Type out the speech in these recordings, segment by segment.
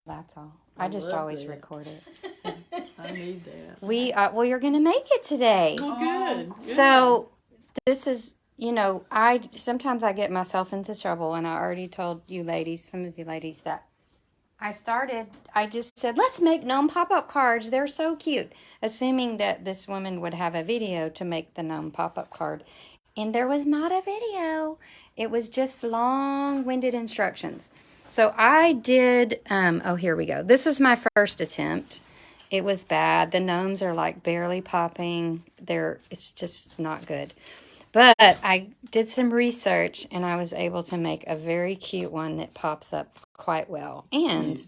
That's all. I just always record it. I need that. Well, you're going to make it today. Oh, good. So this is, sometimes I get myself into trouble, and I already told you ladies, some of you ladies, that I just said, let's make gnome pop-up cards. They're so cute. Assuming that this woman would have a video to make the gnome pop-up card. And there was not a video. It was just long-winded instructions. So I did, here we go. This was my first attempt. It was bad. The gnomes are like barely popping. It's just not good. But I did some research, and I was able to make a very cute one that pops up quite well. And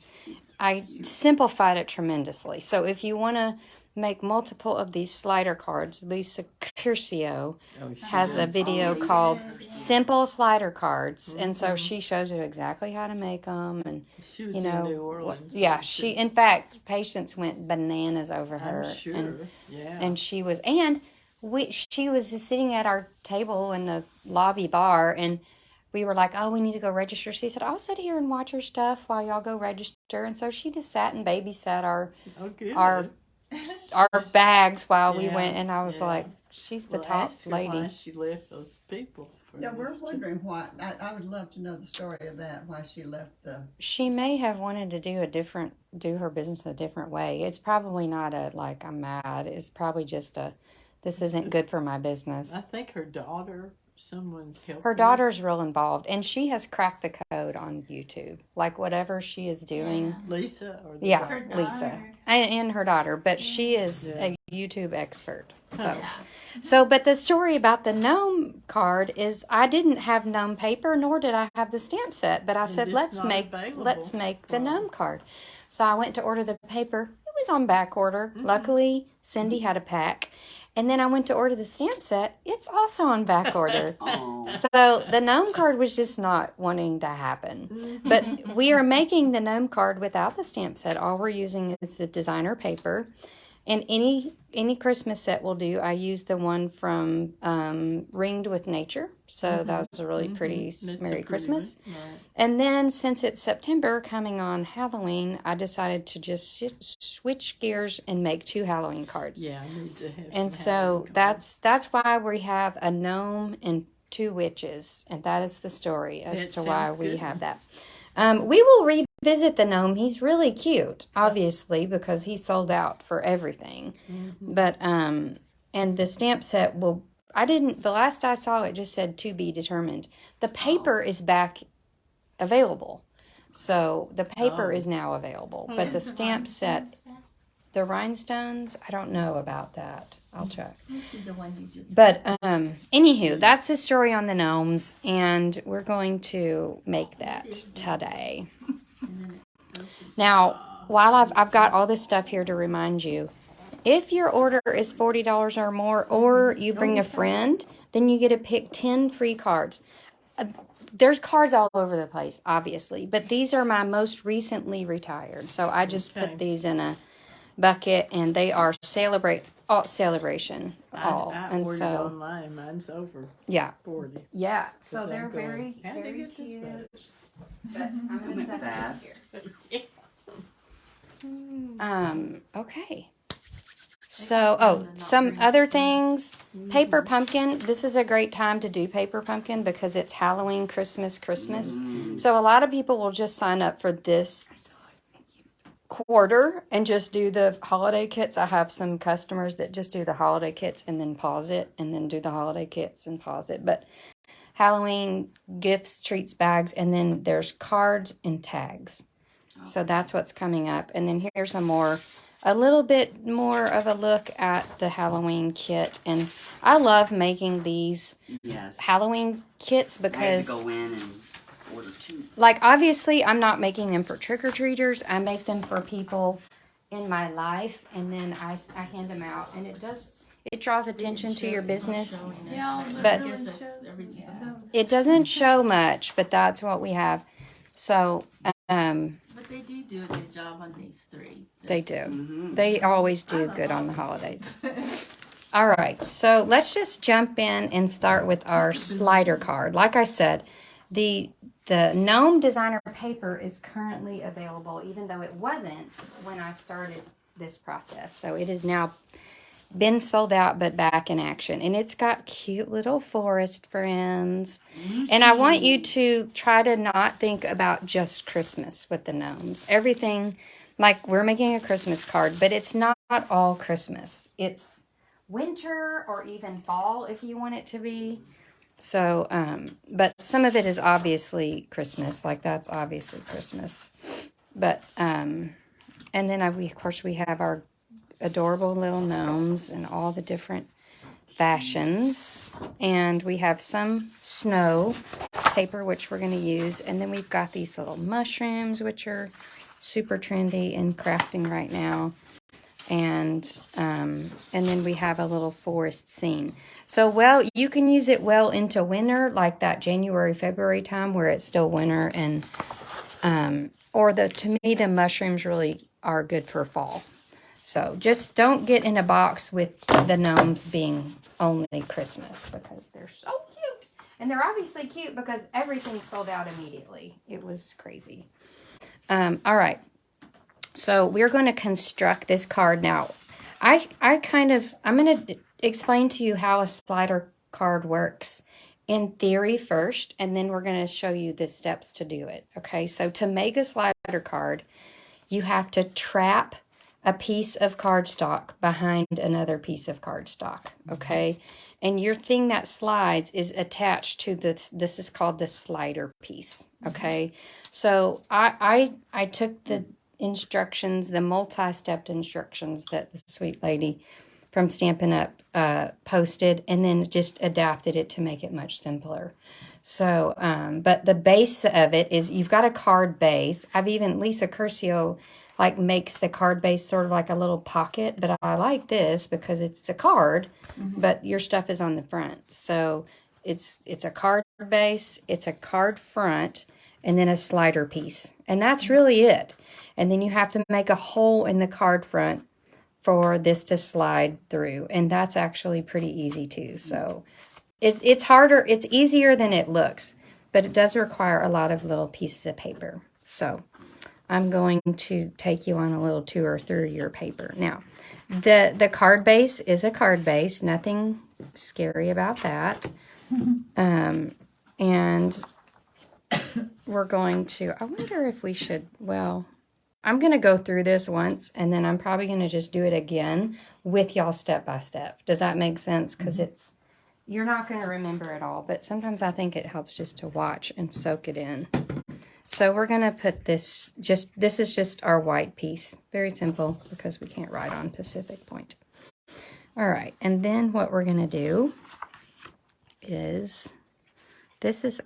I simplified it tremendously. So if you want to make multiple of these slider cards, Lisa Curcio has a video called Simple Slider Cards. And so she shows you exactly how to make them. And, she was in New Orleans. In fact, patients went bananas over her. I'm sure. And she was just sitting at our table in the lobby bar, and we were like, oh, we need to go register. She said, I'll sit here and watch her stuff while y'all go register. And so she just sat and babysat our bags while we went. And I was like, she's the top lady. Why she left those people. Yeah, we're wondering why. I would love to know the story of that, why she left She may have wanted to do her business a different way. It's probably not I'm mad. It's probably just this isn't good for my business. I think her daughter, someone's helping her daughter's real involved, and she has cracked the code on YouTube. Like whatever she is doing. Lisa? Or Lisa. And her daughter. But she is a YouTube expert. But the story about the gnome card is I didn't have gnome paper, nor did I have the stamp set. But I said, let's make the gnome card. So I went to order the paper. It was on back order. Mm-hmm. Luckily, Cindy had a pack. And then I went to order the stamp set. It's also on back order. So the gnome card was just not wanting to happen. But we are making the gnome card without the stamp set. All we're using is the designer paper. And any Christmas set will do. I used the one from Ringed with Nature. So that was a really pretty Merry Christmas. Right. And then since it's September coming on Halloween, I decided to just switch gears and make 2 Halloween cards. Yeah, I need to have and so that's why we have a gnome and 2 witches. And that is the story as to why we have that. We will revisit the gnome. He's really cute, obviously, because he sold out for everything. Mm-hmm. But, and the stamp set the last I saw it just said to be determined. The paper is back available. So the paper is now available. But the stamp set, the rhinestones, I don't know about that. I'll check. But anywho, that's the story on the gnomes, and we're going to make that today. Now, while I've got all this stuff here to remind you, if your order is $40 or more, or you bring a friend, then you get to pick 10 free cards. There's cards all over the place, obviously, but these are my most recently retired. So I just put these in a bucket, and they are celebration. I ordered online. Mine's over 40. Yeah, so they're very, very cute. But I'm going to set this here. Okay. So, some other things. Paper pumpkin. This is a great time to do paper pumpkin because it's Halloween, Christmas. So a lot of people will just sign up for this quarter and just do the holiday kits. I have some customers that just do the holiday kits and then pause it, and then do the holiday kits and pause it. But Halloween gifts, treats, bags, and then there's cards and tags. So that's what's coming up. And then here's a little bit more of a look at the Halloween kit. And I love making these Halloween kits because I had to go in and order 2. Like, obviously, I'm not making them for trick-or-treaters. I make them for people in my life, and then I hand them out. And it draws attention to your business. But it doesn't show much, but that's what we have. So, but they do a good job on these 3. They do. Mm-hmm. They always do good on the holidays. All right, so let's just jump in and start with our slider card. Like I said, the the Gnome designer paper is currently available, even though it wasn't when I started this process. So it is now been sold out, but back in action. And it's got cute little forest friends. And I want you to try to not think about just Christmas with the gnomes. Everything, like we're making a Christmas card, but it's not all Christmas. It's winter or even fall if you want it to be. So, but some of it is obviously Christmas, like that's obviously Christmas. But, and then of course we have our adorable little gnomes and all the different fashions. And we have some snow paper, which we're going to use. And then we've got these little mushrooms, which are super trendy in crafting right now. And then we have a little forest scene. So, well, you can use it well into winter, like that January, February time where it's still winter. And, to me, the mushrooms really are good for fall. So just don't get in a box with the gnomes being only Christmas because they're so cute. And they're obviously cute because everything sold out immediately. It was crazy. All right. So we're going to construct this card now. I'm going to explain to you how a slider card works in theory first, and then we're going to show you the steps to do it. Okay, so to make a slider card, you have to trap a piece of cardstock behind another piece of cardstock. Okay, and your thing that slides is attached to this is called the slider piece. Okay, so I took the instructions, the multi-stepped instructions that the sweet lady from Stampin' Up! Posted, and then just adapted it to make it much simpler. So, but the base of it is you've got a card base. Lisa Curcio makes the card base sort of like a little pocket, but I like this because it's a card, but your stuff is on the front. So it's a card base, it's a card front, and then a slider piece. And that's really it. And then you have to make a hole in the card front for this to slide through. And that's actually pretty easy too. So it's harder, it's easier than it looks, but it does require a lot of little pieces of paper. So I'm going to take you on a little tour through your paper. Now, the card base is a card base. Nothing scary about that. And we're going to, I wonder if we should, well, I'm going to go through this once, and then I'm probably going to just do it again with y'all step by step. Does that make sense? Because you're not going to remember it all, but sometimes I think it helps just to watch and soak it in. So we're going to put this is just our white piece. Very simple because we can't write on Pacific Point. All right, and then what we're going to do is, this is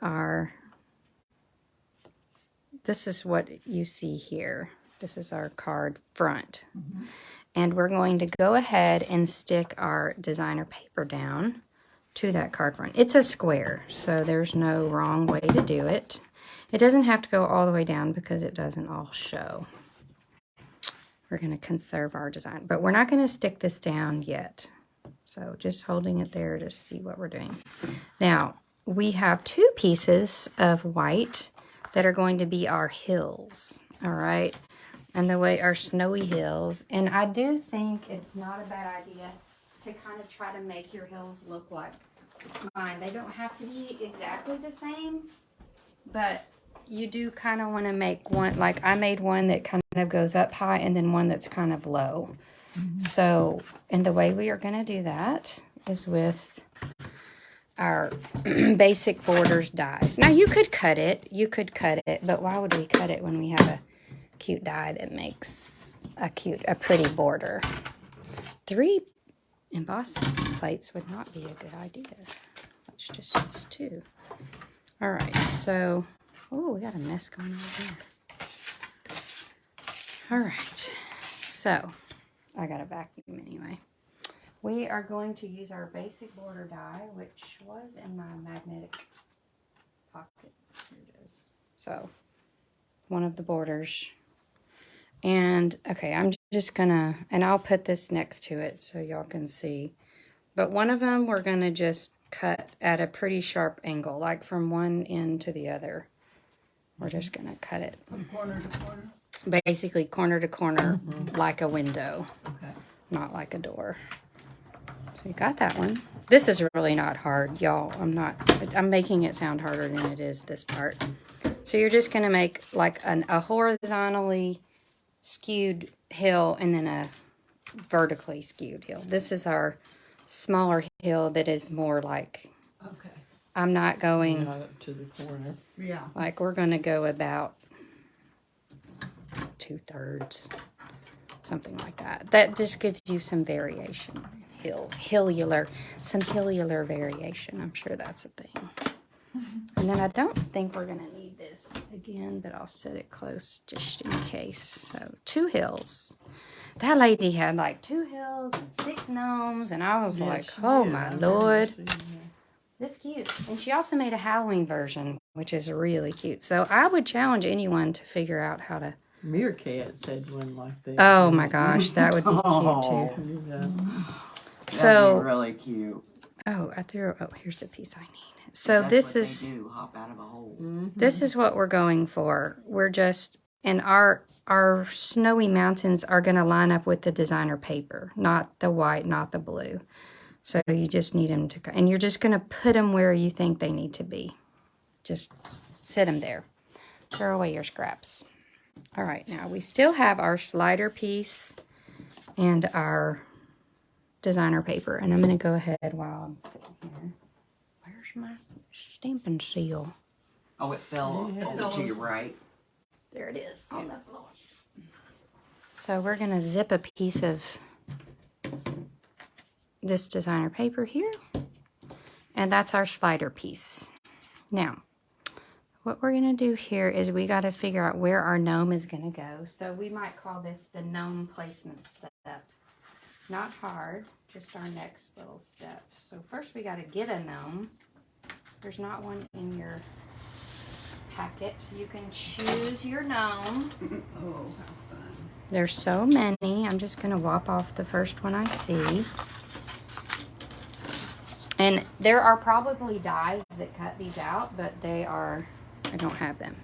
what you see here. This is our card front. And we're going to go ahead and stick our designer paper down to that card front. It's a square, so there's no wrong way to do it. It doesn't have to go all the way down because it doesn't all show. We're going to conserve our design, but we're not going to stick this down yet. So just holding it there to see what we're doing. Now, we have two pieces of white that are going to be our hills, all right? And the way our snowy hills. And I do think it's not a bad idea to kind of try to make your hills look like mine. They don't have to be exactly the same, but you do kind of want to make one, like I made one that kind of goes up high and then one that's kind of low. So, and the way we are going to do that is with our basic borders dies. Now you could cut it, but why would we cut it when we have a cute die that makes a pretty border? 3 embossing plates would not be a good idea. Let's just use 2. All right, so, oh, we got a mess going on here. All right, so I got a vacuum anyway. We are going to use our basic border die, which was in my magnetic pocket. Here it is. So, one of the borders. And, okay, I'm just gonna, and I'll put this next to it so y'all can see. But one of them we're gonna just cut at a pretty sharp angle, like from one end to the other. We're just gonna cut it From corner to corner. basically corner to corner like a window, Okay. not like a door. So you got that one. This is really not hard, y'all. I'm making it sound harder than it is, this part. So you're just gonna make like a horizontally skewed hill and then a vertically skewed hill. This is our smaller hill that is more like, Okay. I'm not going, Not up to the corner. Yeah. like we're gonna go about 2/3, something like that. That just gives you some variation. Some hillular variation. I'm sure that's a thing. And then I don't think we're gonna need this again, but I'll set it close just in case. So 2 hills. That lady had like 2 hills and 6 gnomes, and I was like, oh my lord. This cute. And she also made a Halloween version, which is really cute. So I would challenge anyone to figure out how to. Meerkats had one like that. Oh my gosh, that would be cute too. Yeah. So, That'd be really cute. oh, here's the piece I need. So That's this what is, they do, hop out of a hole. this is what we're going for. We're just, and our snowy mountains are going to line up with the designer paper, not the white, not the blue. So you just need them to, and you're just going to put them where you think they need to be. Just sit them there. Throw away your scraps. All right, now we still have our slider piece and our designer paper. And I'm going to go ahead while I'm sitting here. Where's my stamping seal? Oh, it fell over to your right. There it is on the floor. So we're going to zip a piece of this designer paper here. And that's our slider piece. Now, what we're going to do here is we got to figure out where our gnome is going to go. So we might call this the gnome placement step. Not hard, just our next little step. So first we got to get a gnome. There's not one in your packet. You can choose your gnome. Oh, how fun. There's so many. I'm just going to whop off the first one I see. And there are probably dies that cut these out, but I don't have them.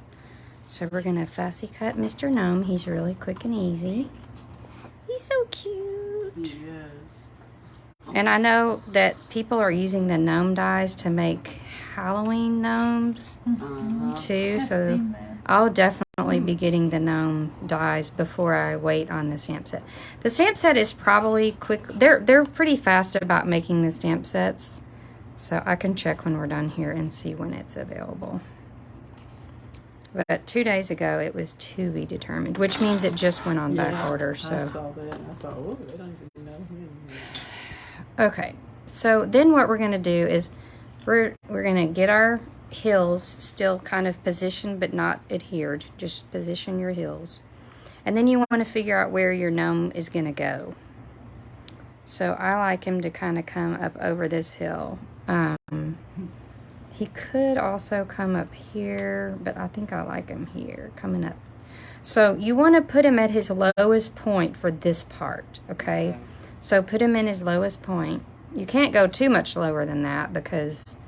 So we're going to fussy cut Mr. Gnome. He's really quick and easy. He's so cute. He is. And I know that people are using the gnome dies to make Halloween gnomes too. So I'll definitely be getting the gnome dies before I wait on the stamp set. The stamp set is probably quick. They're pretty fast about making the stamp sets. So I can check when we're done here and see when it's available. But 2 days ago, it was to be determined, which means it just went on back order. So I saw that and I thought, oh, they don't even know him. okay, so then what we're going to do is we're going to get our hills still kind of positioned but not adhered. Just position your hills. And then you want to figure out where your gnome is going to go. So I like him to kind of come up over this hill. He could also come up here, but I think I like him here, coming up. So you want to put him at his lowest point for this part, okay? So put him in his lowest point. You can't go too much lower than that because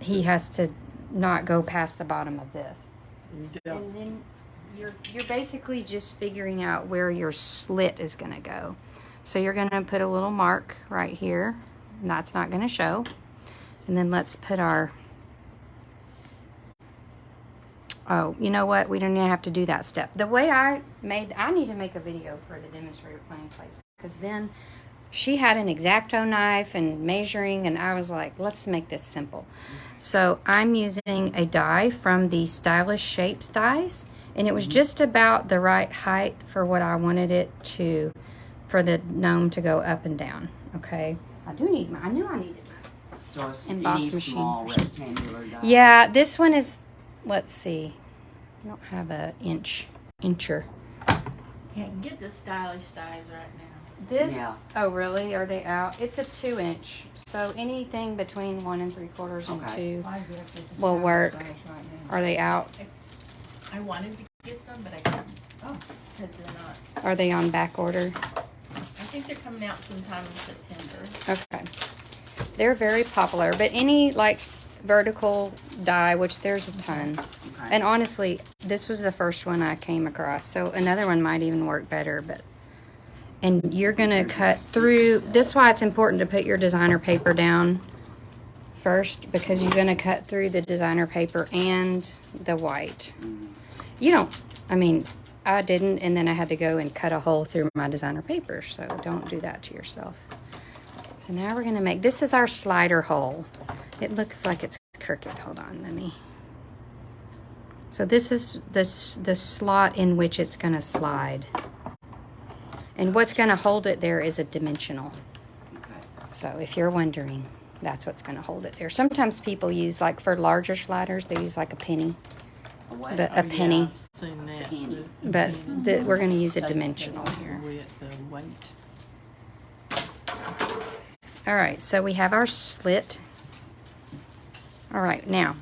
he has to not go past the bottom of this. And then you're basically just figuring out where your slit is going to go. So you're going to put a little mark right here. And that's not going to show. And then let's put our... Oh, you know what? We don't even have to do that step. The way I need to make a video for the demonstrator planning place. Because then she had an X-Acto knife and measuring. And I was like, let's make this simple. So I'm using a die from the Stylish Shapes dies. And it was just about the right height for what I wanted it to... for the gnome to go up and down. Okay? I knew I needed mine. So a Emboss skinny, machine. small, rectangular die. Yeah, this one is, let's see. I don't have a incher. Can't get the stylish dies right now. This, Yeah. oh really? Are they out? It's a 2-inch. So anything between 1 3/4 and Okay. 2 I get the will work. dice right now. Are they out? I wanted to get them, but I couldn't. Oh. Because they're not. Are they on back order? I think they're coming out sometime in September. Okay. They're very popular, but any, like, vertical die, which there's a ton. Okay. And honestly, this was the first one I came across. So another one might even work better, but. And you're gonna cut through, that's why it's important to put your designer paper down first, because you're gonna cut through the designer paper and the white. You don't, I mean, I didn't, and then I had to go and cut a hole through my designer paper, so don't do that to yourself. So now we're gonna make, this is our slider hole. It looks like it's crooked, hold on, let me. So this is the slot in which it's gonna slide. And what's gonna hold it there is a dimensional. Okay. So if you're wondering, that's what's gonna hold it there. Sometimes people use, like for larger sliders, they use like a penny. A what? But a penny. Yeah, I've seen that. Penny. But we're gonna use a Take dimensional the here. weight. All right, so we have our slit. All right, now,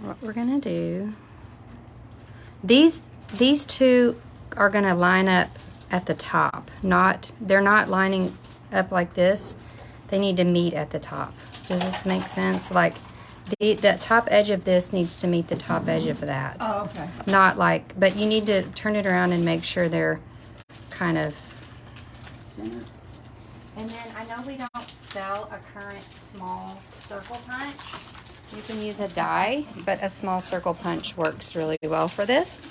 what we're gonna do, these two are gonna line up at the top. They're not lining up like this. They need to meet at the top. Does this make sense? Like, the top edge of this needs to meet the top edge of that. Oh, okay. Not like, but you need to turn it around and make sure they're kind of. Center. And then I know we don't sell a current small circle punch. You can use a die, but a small circle punch works really well for this.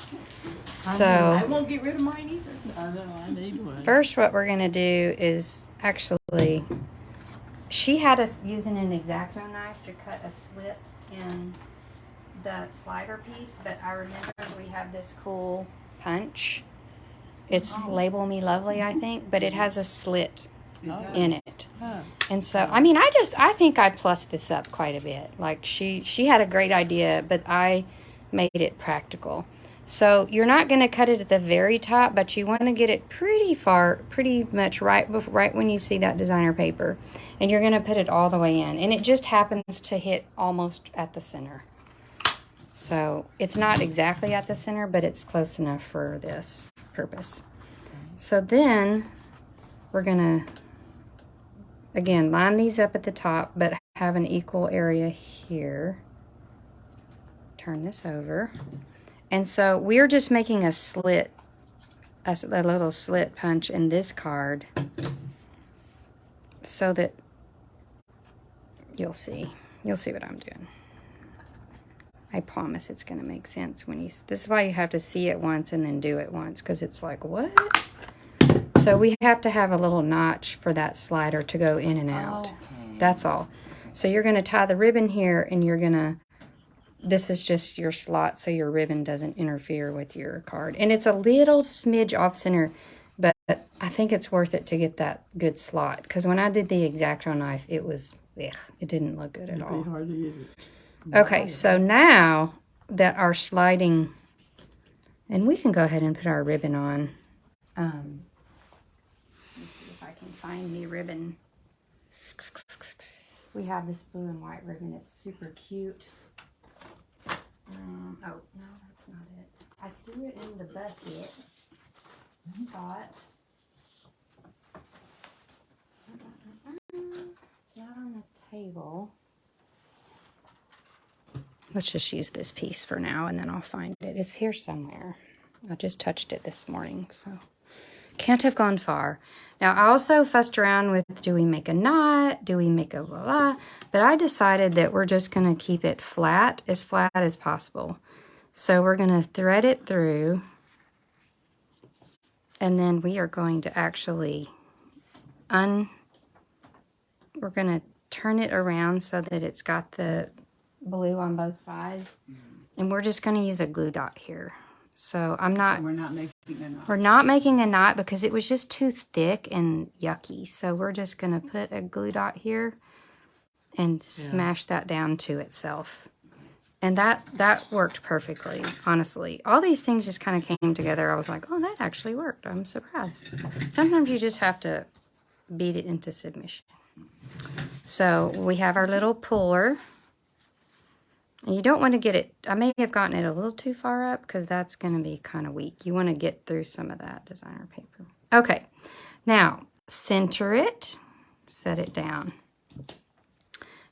I So won't get rid of mine either. I know, I need one. first what we're gonna do is actually, she had us using an X-Acto knife to cut a slit in the slider piece, but I remember we have this cool punch. It's Label Me Lovely, I think, but it has a slit in it. Huh. And so, I mean, I think I plussed this up quite a bit. Like she had a great idea, but I made it practical. So you're not going to cut it at the very top, but you want to get it pretty much right when you see that designer paper. And you're going to put it all the way in. And it just happens to hit almost at the center. So it's not exactly at the center, but it's close enough for this purpose. So then we're going to, again, line these up at the top, but have an equal area here. Turn this over. And so we're just making a slit, a little slit punch in this card so that you'll see what I'm doing. I promise it's going to make sense when this is why you have to see it once and then do it once, because it's like, what? So we have to have a little notch for that slider to go in and out. Okay. That's all. So you're going to tie the ribbon here, and you're going to, this is just your slot so your ribbon doesn't interfere with your card. And it's a little smidge off center, but I think it's worth it to get that good slot. Because when I did the X-Acto knife, it was, ugh, it didn't look good at It'd all. be hard to get it. Okay, so now that our sliding, and we can go ahead and put our ribbon on. Let me see if I can find the ribbon. We have this blue and white ribbon. It's super cute. Oh, no, that's not it. I threw it in the bucket. Thought. It's not on the table. Let's just use this piece for now, and then I'll find it. It's here somewhere. I just touched it this morning, so can't have gone far. Now, I also fussed around with, do we make a knot? Do we make a blah? But I decided that we're just going to keep it flat as possible. So we're going to thread it through, and then we are going to actually we're going to turn it around so that it's got the blue on both sides, and we're just going to use a glue dot here. So We're not making a knot. we're not making a knot because it was just too thick and yucky. So we're just going to put a glue dot here and smash that down to itself. And that worked perfectly, honestly. All these things just kind of came together. I was like, oh, that actually worked. I'm surprised. Sometimes you just have to beat it into submission. So we have our little puller. And you don't want to get it, I may have gotten it a little too far up because that's going to be kind of weak. You want to get through some of that designer paper. Okay, now center it, set it down.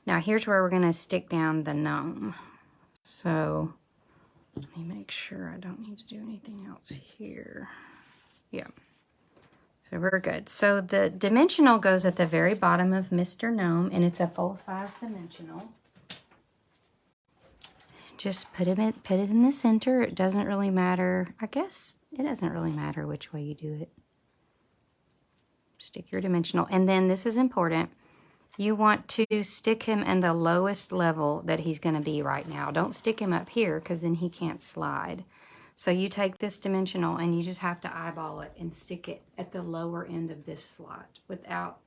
Now here's where we're going to stick down the gnome. So let me make sure I don't need to do anything else here. Yeah. So we're good. So the dimensional goes at the very bottom of Mr. Gnome, and it's a full-size dimensional. Just put it in the center. It doesn't really matter. I guess it doesn't really matter which way you do it. Stick your dimensional. And then this is important. You want to stick him in the lowest level that he's going to be right now. Don't stick him up here because then he can't slide. So you take this dimensional and you just have to eyeball it and stick it at the lower end of this slot without...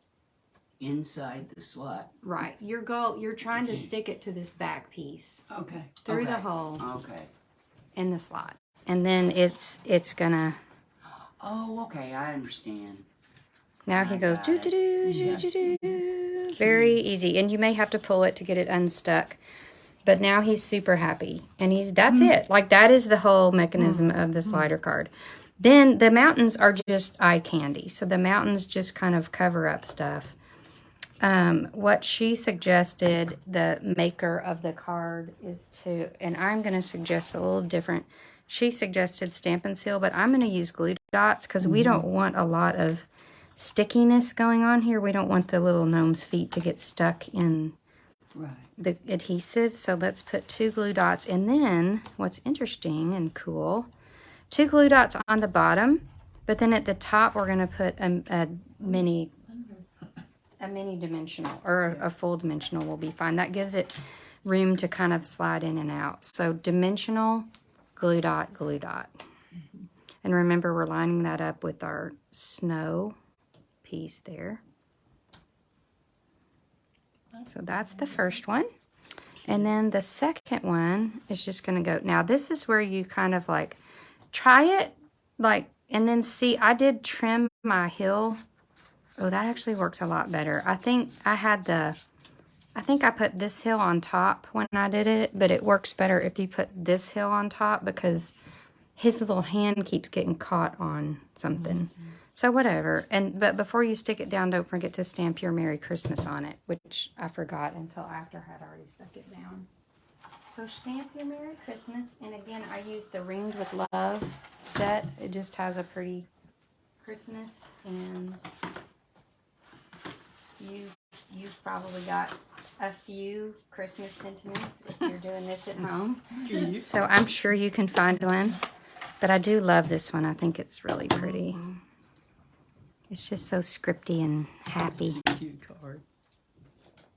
Inside the slot. Right. You're trying to stick it to this back piece. Okay. Through the hole Okay. in the slot. And then it's gonna... Oh, okay, I understand. Now he goes do do do do do do. Very easy, and you may have to pull it to get it unstuck. But now he's super happy, and that's it. Like that is the whole mechanism of the slider card. Then the mountains are just eye candy. So the mountains just kind of cover up stuff. What she suggested, the maker of the card, is to, and I'm going to suggest a little different. She suggested stamp and seal, but I'm going to use glue dots because we don't want a lot of stickiness going on here. We don't want the little gnome's feet to get stuck in the adhesive. So let's put 2 glue dots. And then what's interesting and cool, 2 glue dots on the bottom, but then at the top we're going to put a mini dimensional, or a full dimensional will be fine. That gives it room to kind of slide in and out. So dimensional, glue dot, glue dot. And remember, we're lining that up with our snow piece there. So that's the first one. And then the second one is just going to go. Now this is where you kind of like try it, like, and then see, I did trim my hill. Oh, that actually works a lot better. I think I put this hill on top when I did it, but it works better if you put this hill on top because his little hand keeps getting caught on something. So whatever. But before you stick it down, don't forget to stamp your Merry Christmas on it, which I forgot until after I had already stuck it down. So stamp your Merry Christmas. And again, I used the Ringed with Love set. It just has a pretty Christmas, and you've probably got a few Christmas sentiments if you're doing this at home. So I'm sure you can find one. But I do love this one. I think it's really pretty. It's just so scripty and happy. It's a cute card.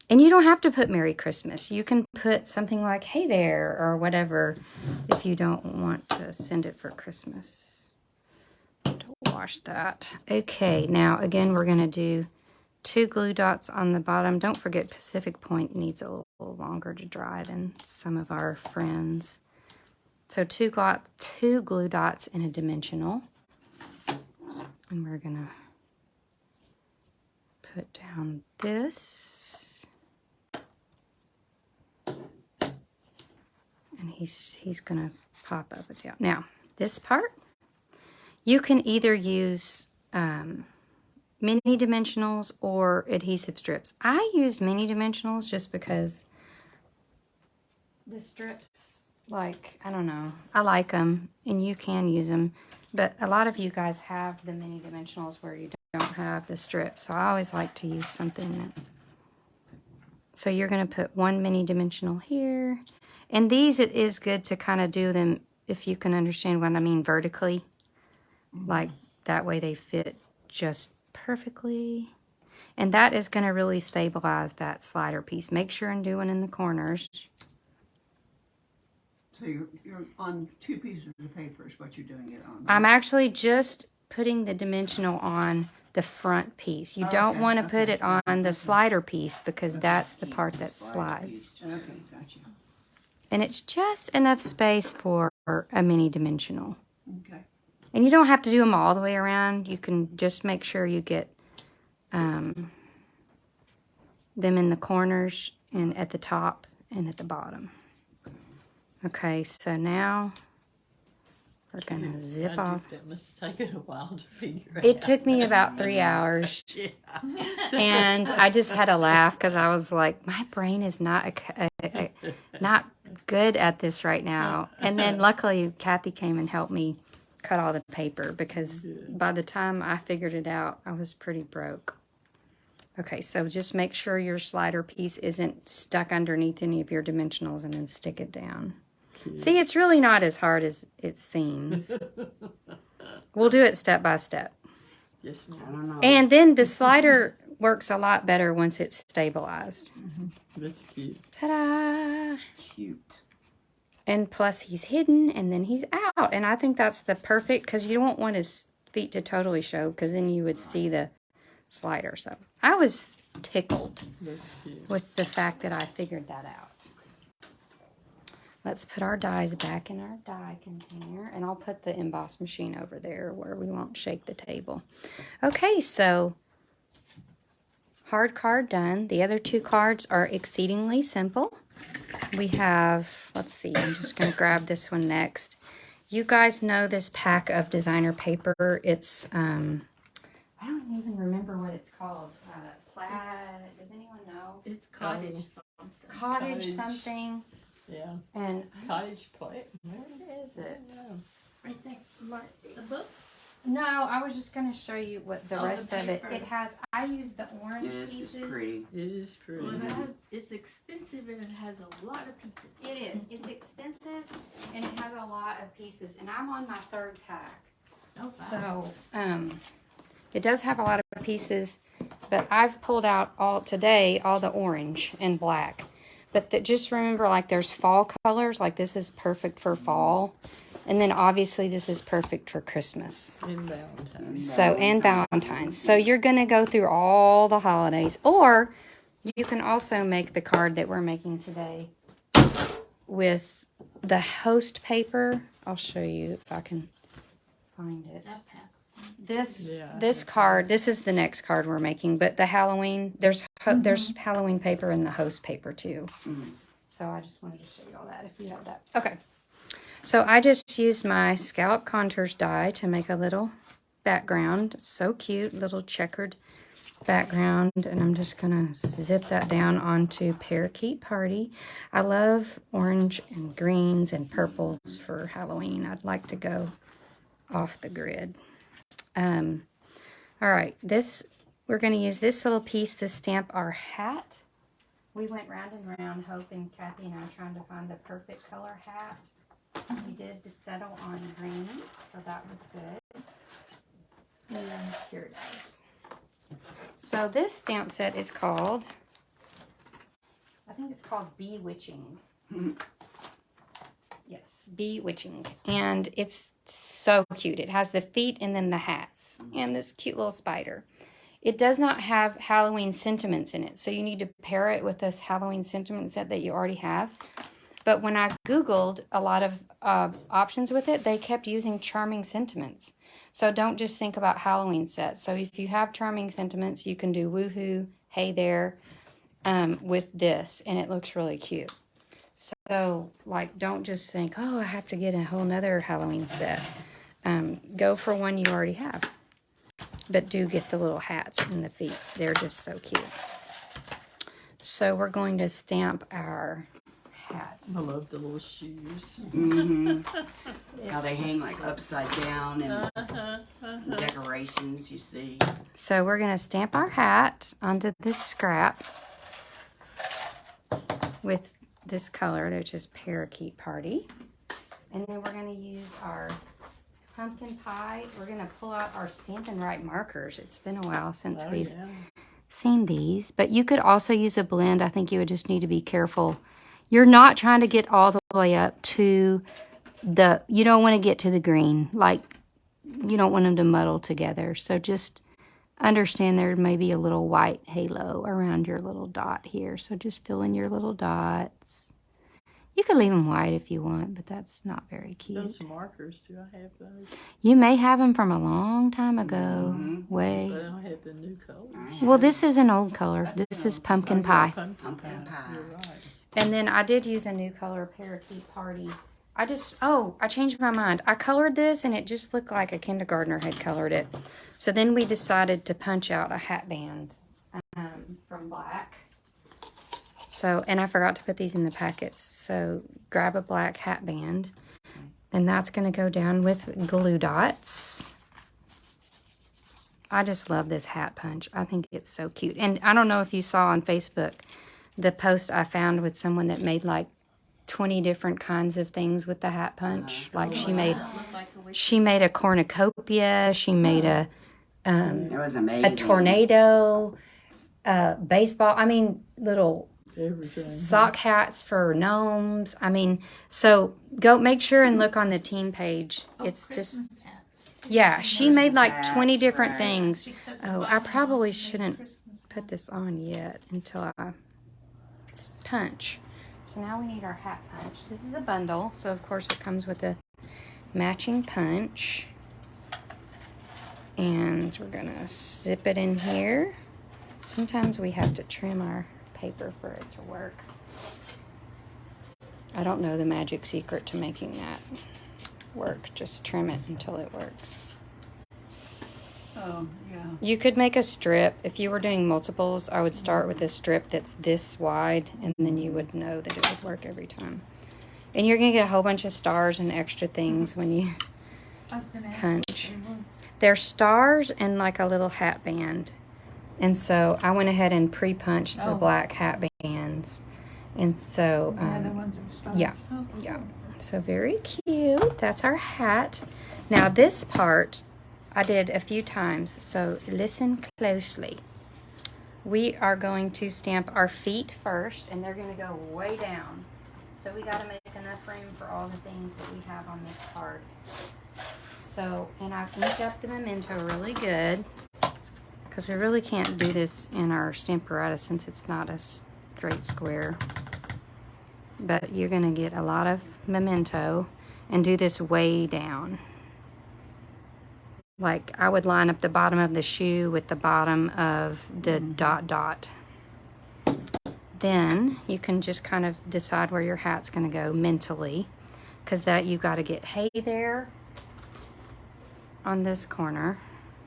And you don't have to put Merry Christmas. You can put something like, hey there, or whatever, if you don't want to send it for Christmas. Wash that. Okay, now again, we're going to do 2 glue dots on the bottom. Don't forget Pacific Point needs a little longer to dry than some of our friends. So 2 glue dots in a dimensional. And we're going to put down this. And he's going to pop up and down. Now, this part, you can either use mini dimensionals or adhesive strips. I used mini dimensionals just because the strips, like, I don't know, I like them, and you can use them, but a lot of you guys have the mini dimensionals where you don't have the strips, so I always like to use something that... So you're going to put 1 mini dimensional here, and these, it is good to kind of do them, if you can understand what I mean, vertically, like that way they fit just perfectly. And that is going to really stabilize that slider piece. Make sure and do one in the corners. So you're on 2 pieces of paper is what you're doing it on. I'm actually just putting the dimensional on the front piece. You don't want to put it on the slider piece because that's the part that slides. Okay, gotcha. And it's just enough space for a mini dimensional. Okay. And you don't have to do them all the way around. You can just make sure you get them in the corners and at the top and at the bottom. Okay, so now we're gonna zip I off. think that must have taken a while to figure out. It took me about 3 hours. Yeah. And I just had to laugh because I was like, my brain is not not good at this right now. And then luckily Kathy came and helped me cut all the paper because by the time I figured it out, I was pretty broke. Okay, so just make sure your slider piece isn't stuck underneath any of your dimensionals and then stick it down. See, it's really not as hard as it seems. We'll do it step by step. Yes, I ma'am. don't know. And then the slider works a lot better once it's stabilized. That's cute. Ta-da! Cute. And plus he's hidden and then he's out. And I think that's the perfect, because you don't want his feet to totally show because then you would see the slider. So I was tickled That's cute. with the fact that I figured that out. Let's put our dies back in our die container, and I'll put the emboss machine over there where we won't shake the table. Okay, so hard card done. The other two cards are exceedingly simple. We have, let's see, I'm just going to grab this one next. You guys know this pack of designer paper. It's, I don't even remember what it's called. Plaid, does anyone know? It's cottage something. Cottage something. Yeah. And Cottage plate. where is it? Right there. The book? No, I was just going to show you what the Oh, the rest of it. paper. It has, I used the orange Yeah, this pieces. is pretty. It is pretty. Well, it's expensive and it has a lot of pieces. It is. It's expensive and it has a lot of pieces. And I'm on my third pack. Oh, wow. So, it does have a lot of pieces, but I've pulled out all the orange and black. But just remember, like, there's fall colors. Like, this is perfect for fall. And then, obviously, this is perfect for Christmas. And Valentine's. So, and Valentine's. So, you're going to go through all the holidays. Or, you can also make the card that we're making today with the host paper. I'll show you if I can find it. That packs. This card, this is the next card we're making, but the Halloween, there's Halloween paper and the host paper too. So I just wanted to show you all that if you have that. Okay. So I just used my scallop contours die to make a little background. So cute, little checkered background. And I'm just going to zip that down onto Parakeet Party. I love orange and greens and purples for Halloween. I'd like to go off the grid. All right, we're going to use this little piece to stamp our hat. We went round and round hoping, Kathy and I, trying to find the perfect color hat. We did settle on green, so that was good. And here it is. So this stamp set is called, I think it's called Bewitching. Yes, Bewitching. And it's so cute. It has the feet and then the hats and this cute little spider. It does not have Halloween sentiments in it, so you need to pair it with this Halloween sentiment set that you already have. But when I Googled a lot of options with it, they kept using charming sentiments. So don't just think about Halloween sets. So if you have charming sentiments, you can do woohoo, hey there, with this, and it looks really cute. So, like, don't just think, oh, I have to get a whole nother Halloween set. Go for one you already have. But do get the little hats and the feet. They're just so cute. So we're going to stamp our hat. I love the little shoes. How they hang like upside down and decorations, you see. So we're going to stamp our hat onto this scrap with this color, which is Parakeet Party. And then we're going to use our pumpkin pie. We're going to pull out our Stampin' Right markers. It's been a while since we've seen these. But you could also use a blend. I think you would just need to be careful. You're not trying to get all the way up to you don't want to get to the green. Like, you don't want them to muddle together. So just understand there may be a little white halo around your little dot here. So just fill in your little dots. You can leave them white if you want, but that's not very cute. Those markers, do I have those? You may have them from a long time ago. Way. But I don't have the new colors. Well, this is an old color. This is pumpkin pie. Pumpkin pie. You're right. And then I did use a new color, Parakeet Party, I changed my mind. I colored this and it just looked like a kindergartner had colored it. So then we decided to punch out a hat band from black. So, and I forgot to put these in the packets. So grab a black hat band, and that's going to go down with glue dots. I just love this hat punch. I think it's so cute. And I don't know if you saw on Facebook the post I found with someone that made like 20 different kinds of things with the hat punch. Like she made a cornucopia, she made it was amazing. a tornado, baseball, I mean little sock hats for gnomes. I mean, so go make sure and look on the team page. It's just yeah, she made like 20 different things. Oh, I probably shouldn't put this on yet until I punch. So now we need our hat punch. This is a bundle, so of course it comes with a matching punch. And we're gonna zip it in here. Sometimes we have to trim our paper for it to work. I don't know the magic secret to making that work. Just trim it until it works. Oh, yeah. You could make a strip. If you were doing multiples, I would start with a strip that's this wide, and then you would know that it would work every time. And you're going to get a whole bunch of stars and extra things when you punch. They're stars and like a little hat band. And so I went ahead and pre-punched the black hat bands. And so, yeah. So very cute. That's our hat. Now this part I did a few times, so listen closely. We are going to stamp our feet first, and they're going to go way down. So we got to make enough room for all the things that we have on this card. So, and I've inked up the memento really good, because we really can't do this in our Stamparatus since it's not a straight square. But you're going to get a lot of memento and do this way down. Like I would line up the bottom of the shoe with the bottom of the dot. Then you can just kind of decide where your hat's going to go mentally, because that you got to get hay there on this corner.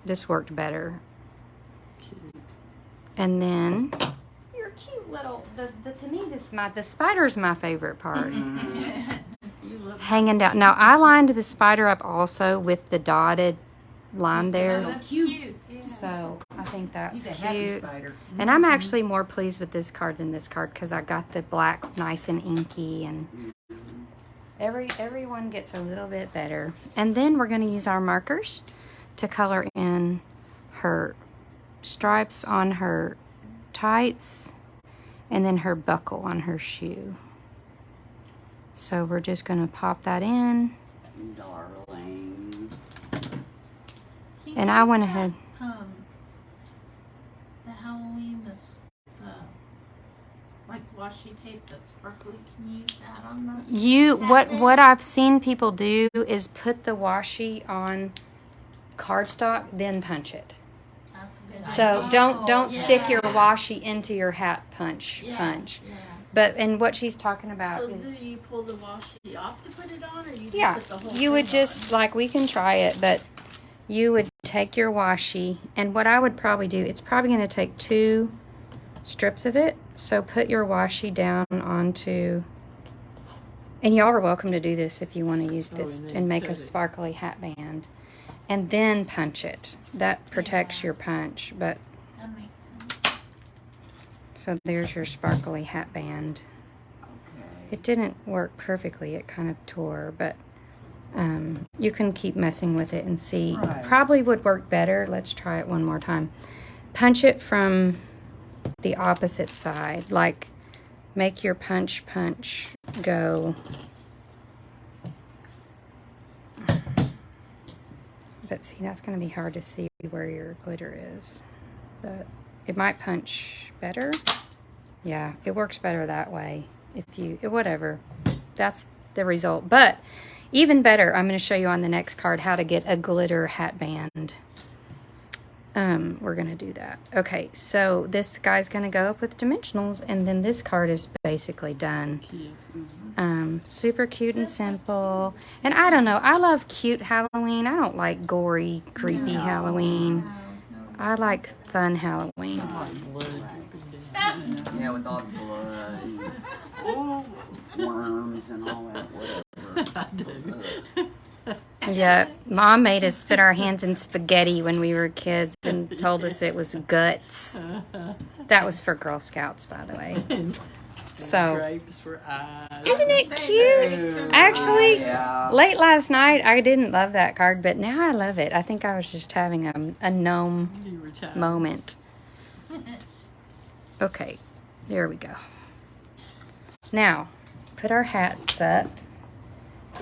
This worked better. And then your cute little to me the spider's my favorite part. Hanging down. Now I lined the spider up also with the dotted line there. Oh, cute. So I think that's He's a happy cute. spider. And I'm actually more pleased with this card than this card because I got the black nice and inky, and everyone gets a little bit better. And then we're going to use our markers to color in her stripes on her tights and then her buckle on her shoe. So we're just going to pop that in. Darling. And I went ahead. The Halloween, like washi tape that's sparkly. Can you use that on the? What I've seen people do is put the washi on cardstock, then punch it. That's a good So idea. don't stick your washi into your hat punch. Yeah. But and what she's talking about So is do you pull the washi off to put it on, or you yeah, just put the whole you would thing just like we can try it, but you would take your washi, and what I would probably do, it's probably going to take 2 strips of it. So put your washi down onto, and y'all are welcome to do this if you want to use this and make a sparkly hat band, and then punch it. That protects your punch. But That makes sense. so there's your sparkly hat band. Okay. It didn't work perfectly. It kind of tore, but you can keep messing with it and see. Right. Probably would work better. Let's try it one more time. Punch it from the opposite side. Like make your punch go. But see, that's going to be hard to see where your glitter is. But it might punch better. Yeah, it works better that way. If you, whatever. That's the result. But even better, I'm going to show you on the next card how to get a glitter hat band. we're going to do that. Okay, so this guy's going to go up with dimensionals, and then this card is basically done. Super cute and simple. And I don't know, I love cute Halloween. I don't like gory, creepy Halloween. I like fun Halloween. Yeah, with all the blood, worms, and all that, whatever. Yeah, Mom made us put our hands in spaghetti when we were kids and told us it was guts. That was for Girl Scouts, by the way. So, Grapes for eyes. isn't it cute? Actually, late last night I didn't love that card, but now I love it. I think I was just having a gnome You were child. moment. Okay, there we go. Now, put our hats up.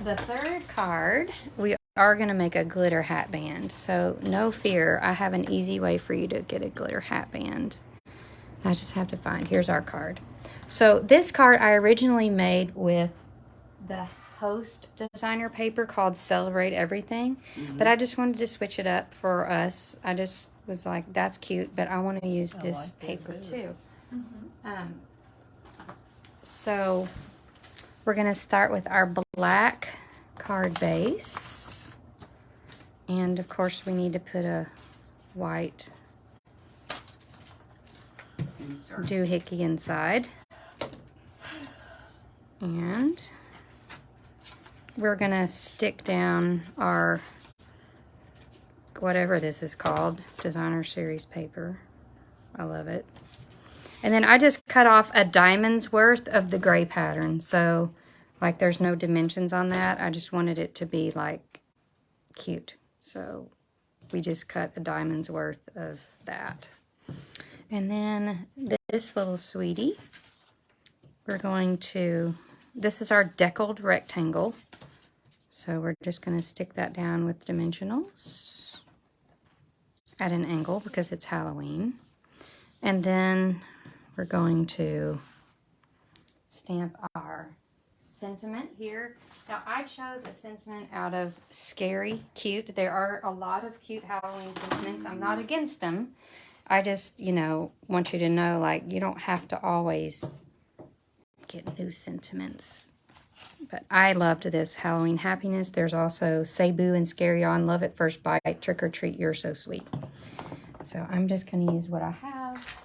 The third card, we are going to make a glitter hat band. So no fear, I have an easy way for you to get a glitter hat band. I just have to find, here's our card. So this card I originally made with the Host designer paper called Celebrate Everything. But I just wanted to switch it up for us. I just was like, that's cute, but I want to use this paper too. So we're going to start with our black card base. And of course we need to put a white doohickey inside. And we're going to stick down our, whatever this is called, designer series paper. I love it. And then I just cut off a diamond's worth of the gray pattern. So, like, there's no dimensions on that. I just wanted it to be, like, cute. So, we just cut a diamond's worth of that. And then this little sweetie, we're going to, this is our deckled rectangle. So, we're just going to stick that down with dimensionals at an angle because it's Halloween. And then we're going to stamp our sentiment here. Now, I chose a sentiment out of Scary Cute. There are a lot of cute Halloween sentiments. I'm not against them. I just, you know, want you to know, like, you don't have to always get new sentiments. But I loved this Halloween Happiness. There's also Say Boo and Scary On, Love at First Bite, Trick or Treat, You're So Sweet. So I'm just going to use what I have.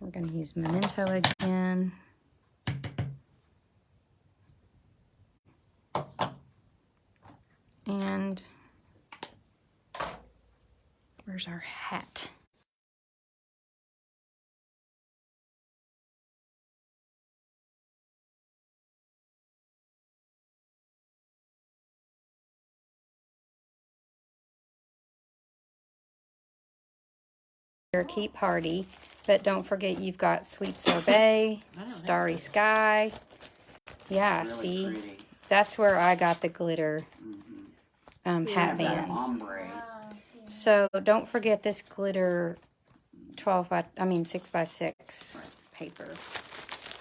We're going to use Memento again. And where's our hat? Keep Party, but don't forget you've got Sweet Sorbet, Starry Sky. Yeah, Really see, pretty. that's where I got the glitter hat bands. So don't forget this glitter 6x6 paper.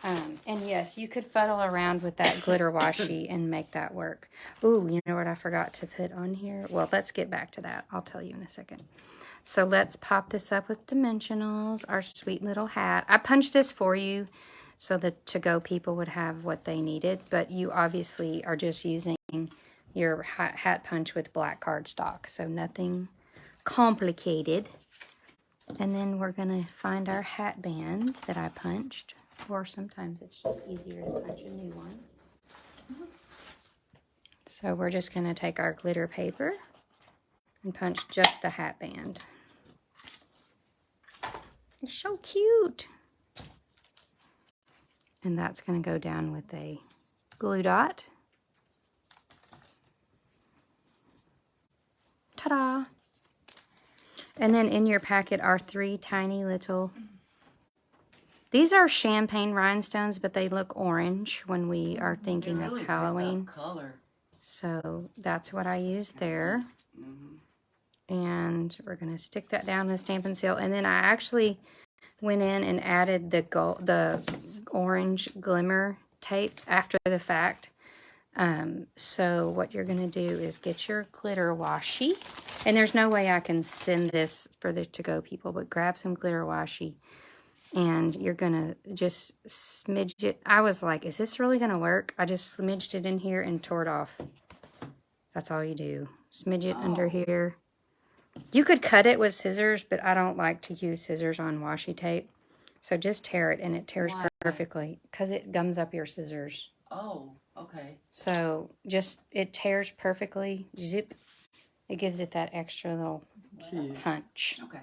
And yes, you could fuddle around with that glitter washi and make that work. Ooh, you know what I forgot to put on here? Well, let's get back to that. I'll tell you in a second. So let's pop this up with dimensionals, our sweet little hat. I punched this for you so the to-go people would have what they needed, but you obviously are just using your hat punch with black cardstock, so nothing complicated. And then we're going to find our hat band that I punched, or sometimes it's just easier to punch a new one. So we're just going to take our glitter paper and punch just the hat band. It's so cute. And that's going to go down with a glue dot. Ta-da! And then in your packet are 3 tiny little, these are champagne rhinestones, but they look orange when we are thinking Really of Halloween. pick up color. So that's what I used there. And we're going to stick that down with Stampin' Seal. And then I actually went in and added the orange glimmer tape after the fact. So what you're going to do is get your glitter washi. And there's no way I can send this for the to-go people, but grab some glitter washi and you're gonna just smidge it. I was like, is this really gonna work? I just smidged it in here and tore it off. That's all you do. Smidge it under here. You could cut it with scissors, but I don't like to use scissors on washi tape. So just tear it, and it tears perfectly because it gums up your scissors. Oh, okay. So just, it tears perfectly. Zip. It gives it that extra little punch. Okay.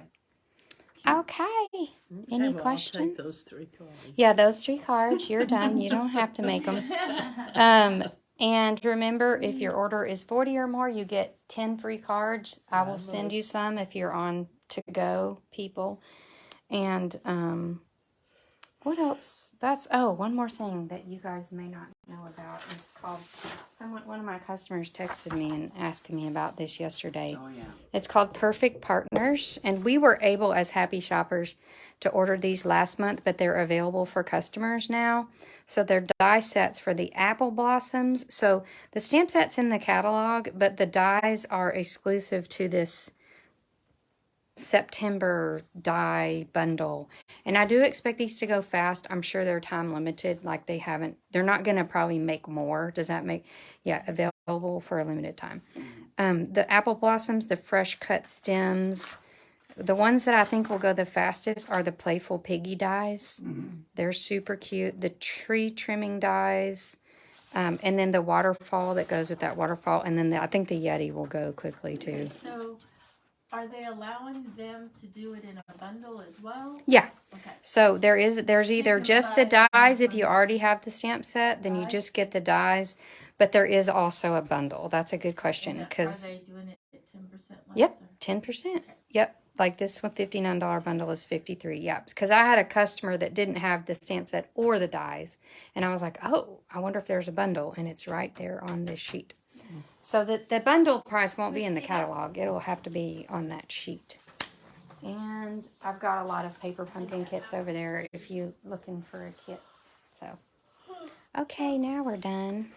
Okay. Any well, questions? I'll take those 3 cards. Yeah, those 3 cards. You're done. You don't have to make them. And remember, if your order is 40 or more, you get 10 free cards. I will send you some if you're on to-go people. And what else? One more thing that you guys may not know about is called, one of my customers texted me and asked me about this yesterday. Oh, yeah. It's called Perfect Partners, and we were able as happy shoppers to order these last month, but they're available for customers now. So they're die sets for the apple blossoms. So the stamp set's in the catalog, but the dies are exclusive to this September die bundle. And I do expect these to go fast. I'm sure they're time limited. Like they're not going to probably make more. Does that make, available for a limited time. The apple blossoms, the fresh cut stems, the ones that I think will go the fastest are the playful piggy dies. They're super cute. The tree trimming dies. And then the waterfall that goes with that waterfall. And then I think the Yeti will go quickly too. So, are they allowing them to do it in a bundle as well? Yeah. Okay. So there's either just the dies. If you already have the stamp set, then you just get the dies. But there is also a bundle. That's a good question. Are they doing it at 10% less? Yep, 10%. Yep. Like this one, $59 bundle is $53. Yep. Because I had a customer that didn't have the stamp set or the dies. And I was like, oh, I wonder if there's a bundle. And it's right there on this sheet. So the bundle price won't be in the catalog. It'll have to be on that sheet. And I've got a lot of paper pumpkin kits over there if you're looking for a kit. So, okay, now we're done.